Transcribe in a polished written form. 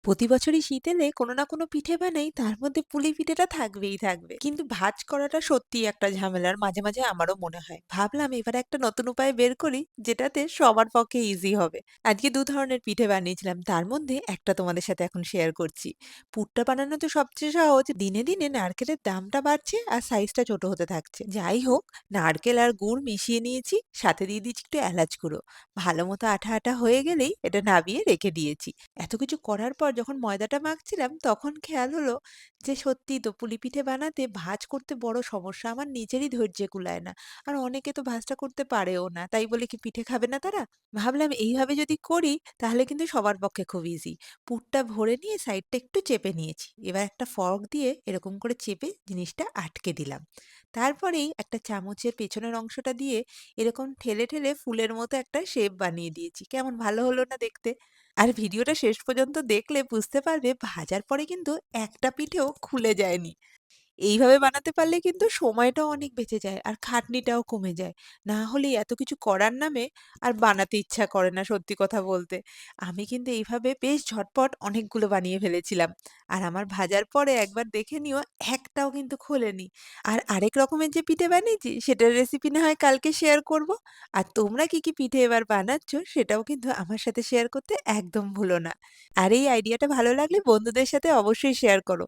প্রতি বছরই শীত এলে কোনো না কোনো পিঠে বানাই, তার মধ্যে পুলি পিঠেটা থাকবেই থাকবে। কিন্তু ভাঁজ করাটা সত্যিই একটা ঝামেলার, মাঝে মাঝে আমারও মনে হয়। ভাবলাম এবারে একটা নতুন উপায় বের করি, যেটাতে সবার পক্ষে ইজি হবে। আজকে দু ধরনের পিঠে বানিয়েছিলাম, তার মধ্যে একটা তোমাদের সাথে এখন শেয়ার করছি। পুরটা বানানো তো সবচেয়ে সহজ, দিনে দিনে নারকেলের দামটা বাড়ছে আর সাইজটা ছোট হতে থাকছে। যাই হোক, নারকেল আর গুড় মিশিয়ে নিয়েছি, সাথে দিয়ে দিচ্ছি একটু এলাচ গুঁড়ো। ভালো মতো আঠা আঠা হয়ে গেলেই এটা নাবিয়ে রেখে দিয়েছি। এত কিছু করার পর যখন ময়দাটা মাখছিলাম, তখন খেয়াল হলো যে সত্যিই তো পুলি পিঠে বানাতে ভাঁজ করতে বড় সমস্যা। আমার নিজেরই ধৈর্যে কুলায় না। আর অনেকে তো ভাঁজটা করতে পারেও না। তাই বলে কি পিঠে খাবে না তারা? ভাবলাম এইভাবে যদি করি, তাহলে কিন্তু সবার পক্ষে খুব ইজি। পুরটা ভরে নিয়ে সাইডটা একটু চেপে নিয়েছি। এবার একটা ফর্ক দিয়ে এরকম করে চেপে জিনিসটা আটকে দিলাম। তারপরেই একটা চামচের পেছনের অংশটা দিয়ে এরকম ঠেলে ঠেলে ফুলের মতো একটা শেপ বানিয়ে দিয়েছি। কেমন ভালো হলো না দেখতে? আর ভিডিওটা শেষ পর্যন্ত দেখলে বুঝতে পারবে ভাজার পরে কিন্তু একটা পিঠেও খুলে যায়নি। এইভাবে বানাতে পারলে কিন্তু সময়টাও অনেক বেঁচে যায় আর খাটনিটাও কমে যায়। না হলে এত কিছু করার নামে আর বানাতে ইচ্ছা করে না, সত্যি কথা বলতে। আমি কিন্তু এইভাবে বেশ ঝটপট অনেকগুলো বানিয়ে ফেলেছিলাম। আর আমার ভাজার পরে একবার দেখে নিও, একটাও কিন্তু খোলেনি। আর আরেক রকমের যে পিঠে বানিয়েছি সেটার রেসিপি না হয় কালকে শেয়ার করব। আর তোমরা কি কি পিঠে এবার বানাচ্ছ সেটাও কিন্তু আমার সাথে শেয়ার করতে একদম ভুলো না। আর এই আইডিয়াটা ভালো লাগলে বন্ধুদের সাথে অবশ্যই শেয়ার করো।